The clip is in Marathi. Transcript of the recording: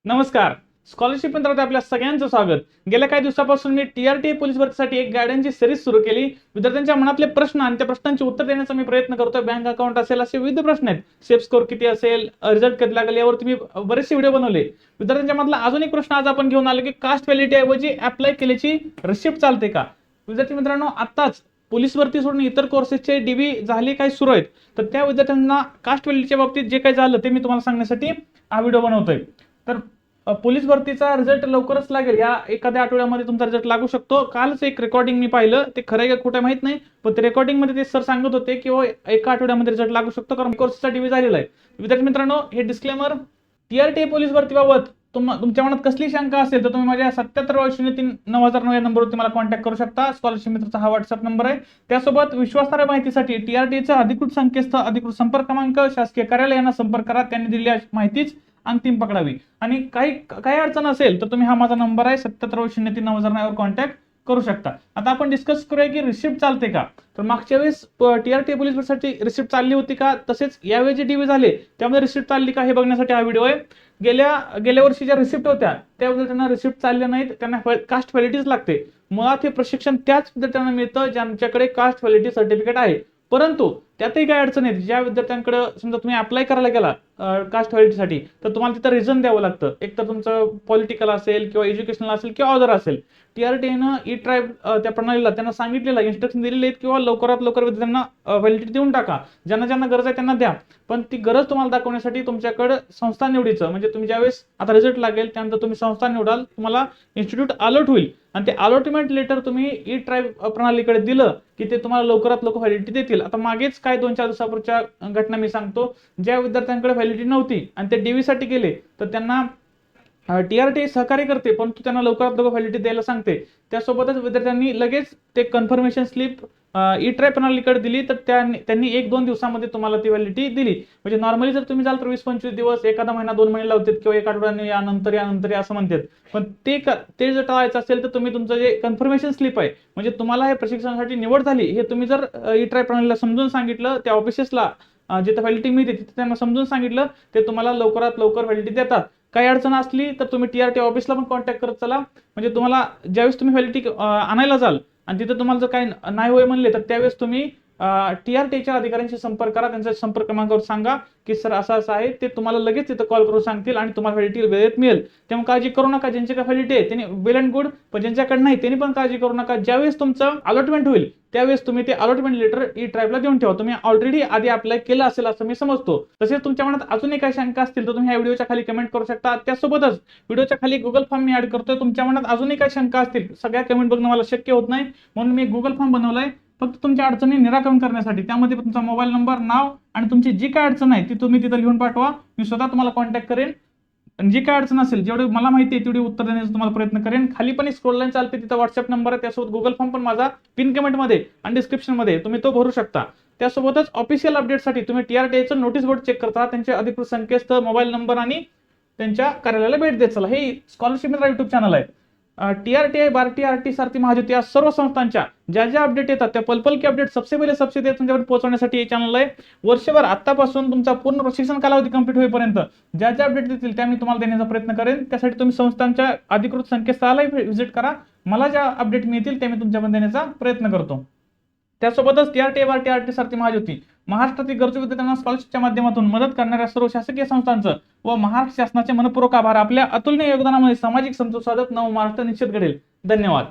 नमस्कार. स्कॉलरशिप मित्रांनो आपल्या सगळ्यांचं स्वागत. गेल्या काही दिवसापासून मी टीआरटी पोलीस भरतीसाठी एक गाईडन्सची सिरीज सुरू केली. विद्यार्थ्यांच्या मनातले प्रश्न आणि त्या प्रश्नांची उत्तर देण्याचा मी प्रयत्न करतोय. बँक अकाउंट असेल असे विविध प्रश्न आहेत. सेफ स्कोर किती असेल, रिझल्ट कधी लागेल यावरती मी बरेचसे व्हिडिओ बनवले. विद्यार्थ्यांच्या मधला अजून एक प्रश्न आज आपण घेऊन आलो की कास्ट व्हॅलिडिटी ऐवजी अप्लाय केल्याची रिसिप्ट चालते का? विद्यार्थी मित्रांनो, आताच पोलीस भरती सोडून इतर कोर्सेसचे डीबी झाले काही सुरू आहेत, तर त्या विद्यार्थ्यांना कास्ट व्हॅलिडिटीच्या बाबतीत जे काही झालं ते मी तुम्हाला सांगण्यासाठी हा व्हिडिओ बनवतोय. तर पोलीस भरतीचा रिझल्ट लवकरच लागेल. या एखाद्या आठवड्यामध्ये तुमचा रिझल्ट लागू शकतो. कालच एक रेकॉर्डिंग मी पाहिलं, ते खरं का खोटं माहित नाही, पण ते रेकॉर्डिंग मध्ये ते सर सांगत होते की एका आठवड्यामध्ये रिझल्ट लागू शकतो, कारण कोर्सचा डीबी झालेला आहे. विद्यार्थी मित्रांनो, हे डिस्क्लेमर. टीआरटी पोलीस भरतीबाबत तुमच्या मनात कसली शंका असेल तर तुम्ही माझ्या 7703-9009 या नंबरवरती मला कॉन्टॅक्ट करू शकता. स्कॉलरशिप मित्राचा हा व्हॉट्सअप नंबर आहे. त्यासोबत विश्वासार्ह माहितीसाठी टीआरटीचा अधिकृत संकेतस्थळ, अधिकृत संपर्क क्रमांक, शासकीय कार्यालय यांना संपर्क करा. त्यांनी दिलेल्या माहितीच अंतिम पकडावी. आणि काही अडचण असेल तर तुम्ही हा माझा नंबर आहे 7703-9009 वर कॉन्टॅक्ट करू शकता. आता आपण डिस्कस करूया की रिसिप्ट चालते का. तर मागच्या वेळेस टीआरटी पोलीस भरतीसाठी रिसिप्ट चालली होती का, तसेच यावेळी जे डीबी झाले त्यामध्ये रिसिप्ट चालली का हे बघण्यासाठी हा व्हिडिओ आहे. गेल्या वर्षी ज्या रिसिप्ट होत्या त्याबद्दल त्यांना रिसिप्ट चालल्या नाहीत, त्यांना कास्ट व्हॅलिडिटीच लागते. मुळात हे प्रशिक्षण त्याच विद्यार्थ्यांना मिळतं ज्यांच्याकडे कास्ट व्हॅलिडिटी सर्टिफिकेट आहे. परंतु त्यातही काही अडचण आहेत. ज्या विद्यार्थ्यांकडे समजा तुम्ही अप्लाय करायला गेला कास्ट व्हॅलिडिटीसाठी, तर तुम्हाला तिथं रिझन द्यावं लागतं. एक तर तुमचं पॉलिटिकल असेल किंवा एज्युकेशनल असेल किंवा अदर असेल. टीआरटीनं ई ट्राईब त्या प्रणालीला त्यांना सांगितलेलं, इन्स्ट्रक्शन दिलेले आहेत किंवा लवकरात लवकर विद्यार्थ्यांना व्हॅलिडिटी देऊन टाका. ज्यांना ज्यांना गरज आहे त्यांना द्या. पण ती गरज तुम्हाला दाखवण्यासाठी तुमच्याकडे संस्था निवडीचं, म्हणजे तुम्ही ज्यावेळेस आता रिझल्ट लागेल त्यानंतर तुम्ही संस्था निवडाल, तुम्हाला इन्स्टिट्यूट अलर्ट होईल आणि ते अलॉटमेंट लेटर तुम्ही ई ट्राईब प्रणालीकडे दिलं की ते तुम्हाला लवकरात लवकर व्हॅलिडिटी देतील. आता मागेच काय 2-4 दिवसापूर्वीच्या घटना मी सांगतो. ज्या विद्यार्थ्यांकडे व्हॅलिडिटी नव्हती आणि ते डीवी साठी गेले, तर त्यांना टीआरटी सहकार्य करते, परंतु त्यांना लवकरात लवकर व्हॅलिडिटी द्यायला सांगते. त्यासोबतच विद्यार्थ्यांनी लगेच ते कन्फर्मेशन स्लिप ई ट्राईब प्रणालीकडे दिली, तर त्यांनी 1-2 दिवसामध्ये तुम्हाला ती व्हॅलिडिटी दिली. म्हणजे नॉर्मली जर तुम्ही जाल तर 20-25 दिवस, एखादा महिना, 2 महिने लावतात किंवा एक आठवड्याने यानंतर असं म्हणतात. पण ते जर टाळायचं असेल तर तुम्ही तुमचं जे कन्फर्मेशन स्लिप आहे, म्हणजे तुम्हाला हे प्रशिक्षणासाठी निवड झाली, हे तुम्ही जर ई ट्राईब प्रणालीला समजून सांगितलं, त्या ऑफिसेसला जिथे व्हॅलिडिटी मिळते तिथे त्यांना समजून सांगितलं, ते तुम्हाला लवकरात लवकर व्हॅलिडिटी देतात. काही अडचण असली तर तुम्ही टीआरटी ऑफिसला पण कॉन्टॅक्ट करत चला. म्हणजे तुम्हाला ज्यावेळेस तुम्ही व्हॅलिडिटी आणायला जाल आणि तिथे तुम्हाला जर काही नाही होय म्हणले, तर त्यावेळेस तुम्ही टीआरटीच्या अधिकाऱ्यांशी संपर्क करा. त्यांच्या संपर्क क्रमांकावर सांगा की सर असं असं आहे. ते तुम्हाला लगेच तिथं कॉल करून सांगतील आणि तुम्हाला व्हॅलिडिटी वेळेत मिळेल. त्यामुळे काळजी करू नका. ज्यांच्याकडे व्हॅलिडिटी आहे त्यांनी वेल अँड गुड, पण ज्यांच्याकडे नाही त्यांनी पण काळजी करू नका. ज्यावेळेस तुमचं अलॉटमेंट होईल त्यावेळेस तुम्ही ते अलॉटमेंट लेटर ई ट्राईबला देऊन ठेवा. तुम्ही ऑलरेडी आधी अप्लाय केलं असेल असं मी समजतो. तसेच तुमच्या मनात अजूनही काही शंका असतील तर तुम्ही ह्या व्हिडिओच्या खाली कमेंट करू शकता. त्यासोबतच व्हिडिओच्या खाली गुगल फॉर्म मी ऍड करतोय. तुमच्या मनात अजूनही काही शंका असतील, सगळ्या कमेंट बघणं मला शक्य होत नाही, म्हणून मी गुगल फॉर्म बनवलाय फक्त तुमच्या अडचणी निराकरण करण्यासाठी. त्यामध्ये तुमचा मोबाईल नंबर, नाव आणि तुमची जी काय अडचण आहे ती तुम्ही तिथं लिहून पाठवा. मी स्वतः तुम्हाला कॉन्टॅक्ट करेन आणि जी काय अडचण असेल, जेवढी मला माहिती आहे तेवढी उत्तर देण्याचा तुम्हाला प्रयत्न करेन. खाली पण स्क्रोल लाईन चालते, तिथं व्हॉट्सअप नंबर आहे. त्यासोबत गुगल फॉर्म पण माझा पिन कमेंट मध्ये आणि डिस्क्रिप्शन मध्ये तुम्ही तो भरू शकता. त्यासोबतच ऑफिशियल अपडेटसाठी तुम्ही टीआरटीचं नोटीस बोर्ड चेक करता. त्यांचे अधिकृत संकेतस्थळ, मोबाईल नंबर आणि त्यांच्या कार्यालयाला भेट देत चला. हे स्कॉलरशिप मित्र युट्यूब चॅनल आहे. टीआरटी, भारतीय आरटी, सारथी, महाज्योती या सर्व संस्थांच्या ज्या अपडेट येतात त्या पल की अपडेट सबसे तुमच्यावर पोहोचवण्यासाठी हे चॅनल आहे. वर्षभर आतापासून तुमचा पूर्ण प्रशिक्षण कालावधी कंप्लीट होईपर्यंत ज्या अपडेट येतील त्या मी तुम्हाला देण्याचा प्रयत्न करेन. त्यासाठी तुम्ही संस्थांच्या अधिकृत संकेतस्थळाला व्हिजिट करा. मला ज्या अपडेट मिळतील ते मी तुमच्यापर्यंत देण्याचा प्रयत्न करतो. त्यासोबतच टीआरटी, भारतीय आरटी, सारथी, महाज्योती महाराष्ट्रातील गरजू विद्यार्थ्यांना स्कॉलरशिपच्या माध्यमातून मदत करणाऱ्या सर्व शासकीय संस्थांचं व महाराष्ट्र शासनाचे मनपूर्वक आभार. आपल्या अतुलनीय योगदानामुळे सामाजिक समतोल साधत नव महाराष्ट्र निश्चित घडेल. धन्यवाद.